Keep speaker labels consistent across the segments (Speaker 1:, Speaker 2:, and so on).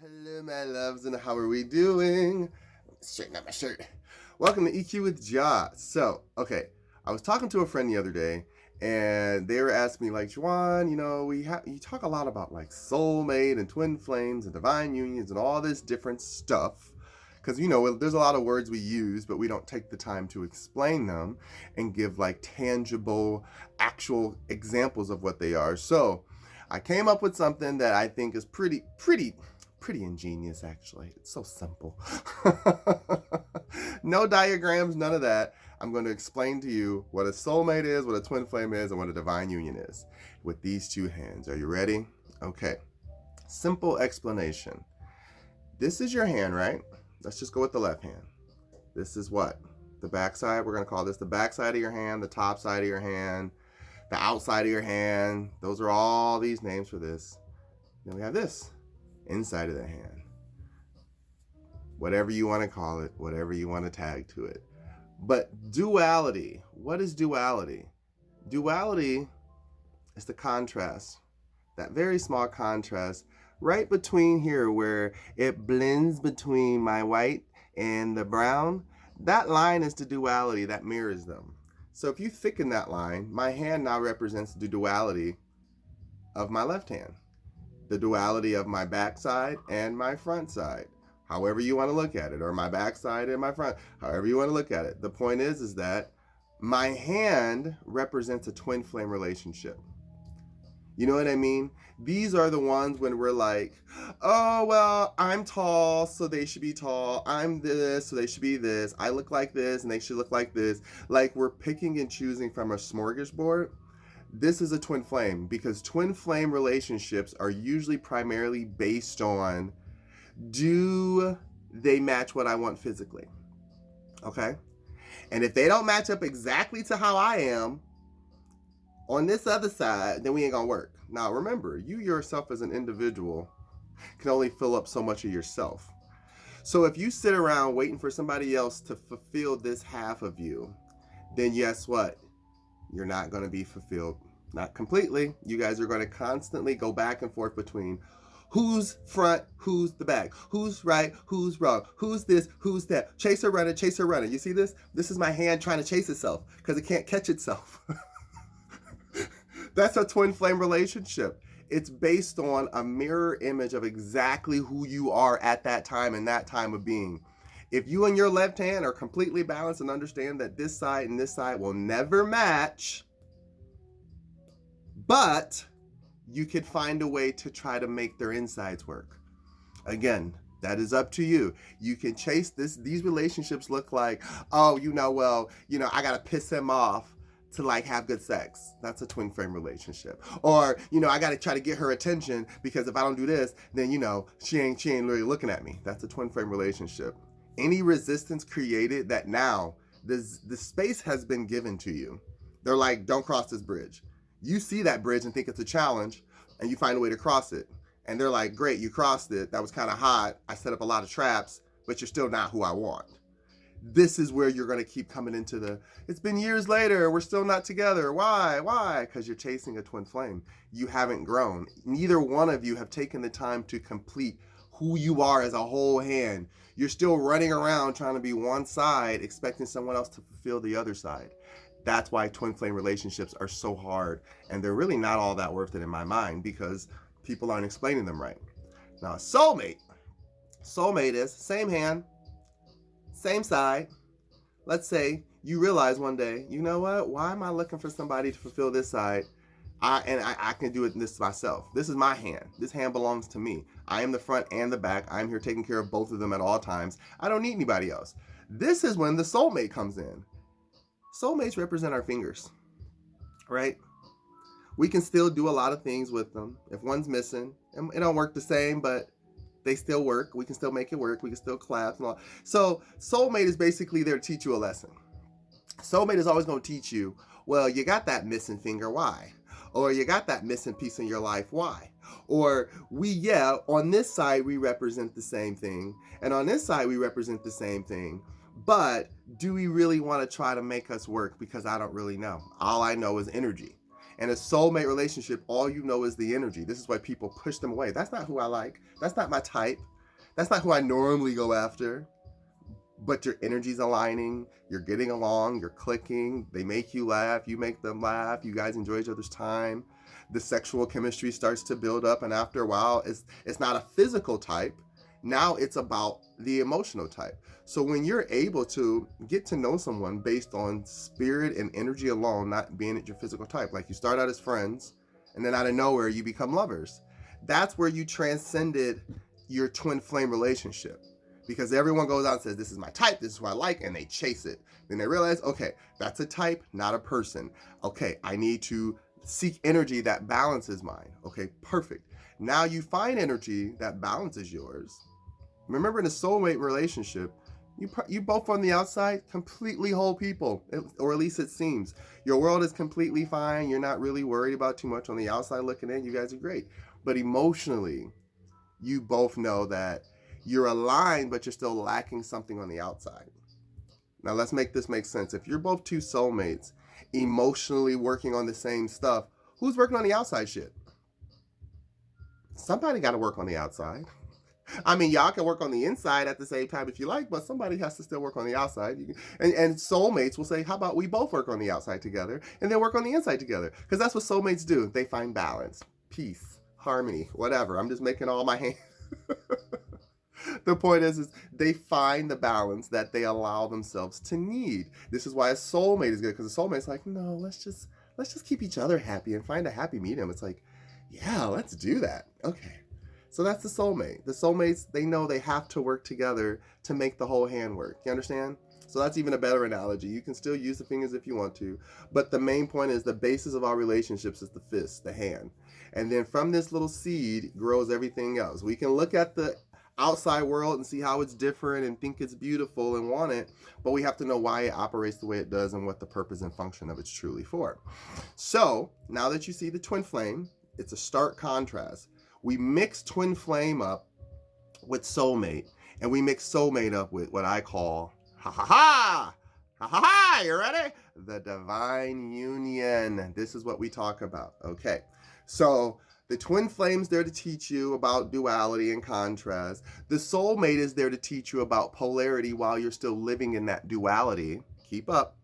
Speaker 1: Hello, my loves, and how are we doing? Straighten up my shirt. Welcome to EQ with Jah. So, okay, I was talking to a friend the other day, and they were asking me, like, Juan, you talk a lot about like soulmate and twin flames and divine unions and all this different stuff. Because, there's a lot of words we use, but we don't take the time to explain them and give like tangible, actual examples of what they are. So, I came up with something that I think is pretty ingenious, actually. It's so simple. No diagrams, none of that. I'm going to explain to you what a soulmate is, what a twin flame is, and what a divine union is with these two hands. Are you ready? Okay. Simple explanation. This is your hand, right? Let's just go with the left hand. This is what? The back side. We're going to call this the back side of your hand, the top side of your hand, the outside of your hand. Those are all these names for this. Then we have this, inside of the hand. Whatever you want to call it, whatever you want to tag to it. But duality, what is duality? Duality is the contrast, that very small contrast right between here where it blends between my white and the brown. That line is the duality that mirrors them. So if you thicken that line, my hand now represents the duality of my left hand, the duality of my back side and my front side, however you want to look at it, or my back side and my front, however you want to look at it. The point is that my hand represents a twin flame relationship. You know what I mean? These are the ones when we're like, oh, well, I'm tall, so they should be tall. I'm this, so they should be this. I look like this, and they should look like this. Like we're picking and choosing from a smorgasbord. This is a twin flame, because twin flame relationships are usually primarily based on, do they match what I want physically? Okay? And if they don't match up exactly to how I am on this other side, then we ain't gonna work. Now remember, you yourself as an individual can only fill up so much of yourself. So if you sit around waiting for somebody else to fulfill this half of you, then guess what? You're not gonna be fulfilled. Not completely. You guys are gonna constantly go back and forth between who's front, who's the back, who's right, who's wrong, who's this, who's that. Chaser runner, chaser runner. You see this? This is my hand trying to chase itself because it can't catch itself. That's a twin flame relationship. It's based on a mirror image of exactly who you are at that time and that time of being. If you and your left hand are completely balanced and understand that this side and this side will never match, but you could find a way to try to make their insides work. Again, that is up to you. You can chase this. These relationships look like, oh, I got to piss him off to like have good sex. That's a twin flame relationship. Or, I got to try to get her attention because if I don't do this, then, she ain't really looking at me. That's a twin flame relationship. Any resistance created that now the space has been given to you. They're like, don't cross this bridge. You see that bridge and think it's a challenge and you find a way to cross it. And they're like, great, you crossed it. That was kind of hot. I set up a lot of traps, but you're still not who I want. This is where you're going to keep coming into it's been years later, we're still not together. Why? Because you're chasing a twin flame. You haven't grown. Neither one of you have taken the time to complete who you are as a whole hand. You're still running around trying to be one side, expecting someone else to fulfill the other side. That's why twin flame relationships are so hard. And they're really not all that worth it in my mind because people aren't explaining them right. Now, soulmate. Soulmate is same hand, same side. Let's say you realize one day, you know what? Why am I looking for somebody to fulfill this side? I can do this myself. This is my hand. This hand belongs to me. I am the front and the back. I'm here taking care of both of them at all times. I don't need anybody else. This is when the soulmate comes in. Soulmates represent our fingers, right? We can still do a lot of things with them. If one's missing, it don't work the same, but they still work. We can still make it work. We can still clap and all. So soulmate is basically there to teach you a lesson. Soulmate is always going to teach you, well, you got that missing finger, why? Or you got that missing piece in your life, why? Or on this side, we represent the same thing. And on this side, we represent the same thing. But do we really want to try to make us work? Because I don't really know. All I know is energy. In a soulmate relationship, all you know is the energy. This is why people push them away. That's not who I like. That's not my type. That's not who I normally go after. But your energy's aligning, you're getting along, you're clicking, they make you laugh, you make them laugh, you guys enjoy each other's time. The sexual chemistry starts to build up, and after a while, it's not a physical type. Now it's about the emotional type. So when you're able to get to know someone based on spirit and energy alone, not being at your physical type, like you start out as friends, and then out of nowhere you become lovers. That's where you transcended your twin flame relationship. Because everyone goes out and says, this is my type, this is what I like, and they chase it. Then they realize, okay, that's a type, not a person. Okay, I need to seek energy that balances mine. Okay, perfect. Now you find energy that balances yours. Remember, in a soulmate relationship, you both on the outside completely whole people, or at least it seems. Your world is completely fine. You're not really worried about too much on the outside looking in. You guys are great. But emotionally, you both know that you're aligned, but you're still lacking something on the outside. Now let's make this make sense. If you're both two soulmates, emotionally working on the same stuff, who's working on the outside shit? Somebody got to work on the outside. I mean, y'all can work on the inside at the same time if you like, but somebody has to still work on the outside. And soulmates will say, how about we both work on the outside together and then work on the inside together? Because that's what soulmates do. They find balance, peace, harmony, whatever. I'm just making all my hands. The point is they find the balance that they allow themselves to need. This is why a soulmate is good, because a soulmate's like, no, let's just keep each other happy and find a happy medium. It's like, yeah, let's do that. Okay. So that's the soulmate. The soulmates, they know they have to work together to make the whole hand work. You understand? So that's even a better analogy. You can still use the fingers if you want to, but the main point is the basis of our relationships is the fist, the hand. And then from this little seed grows everything else. We can look at the outside world and see how it's different and think it's beautiful and want it, but we have to know why it operates the way it does and what the purpose and function of it's truly for. So now that you see the twin flame, it's a stark contrast. We mix twin flame up with soulmate, and we mix soulmate up with what I call you ready? The divine union. This is what we talk about. Okay, so the twin flame's there to teach you about duality and contrast. The soulmate is there to teach you about polarity while you're still living in that duality. Keep up.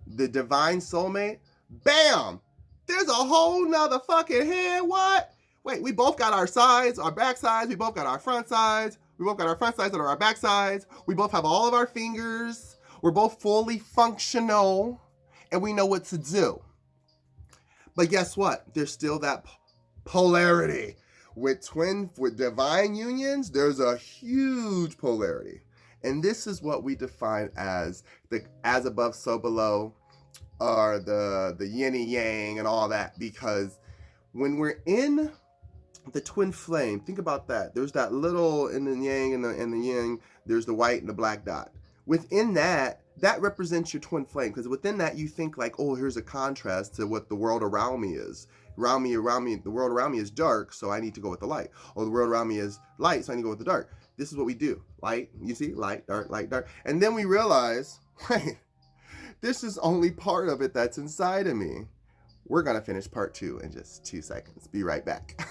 Speaker 1: The divine soulmate, bam! There's a whole nother fucking head. What? Wait, we both got our sides, our back sides. We both got our front sides. We both got our front sides and our back sides. We both have all of our fingers. We're both fully functional, and we know what to do. But guess what? There's still that polarity. With divine unions, there's a huge polarity. And this is what we define as the as above, so below, or the yin and yang and all that. Because when we're in the twin flame, think about that. There's that little in the yang and the yin, there's the white and the black dot. Within that represents your twin flame, because within that you think like, oh, here's a contrast to what the world around me is. Around me, the world around me is dark, so I need to go with the light. Or the world around me is light, so I need to go with the dark. This is what we do. Light, you see, light, dark. And then we realize, wait, this is only part of it that's inside of me. We're going to finish part 2 in just 2 seconds. Be right back.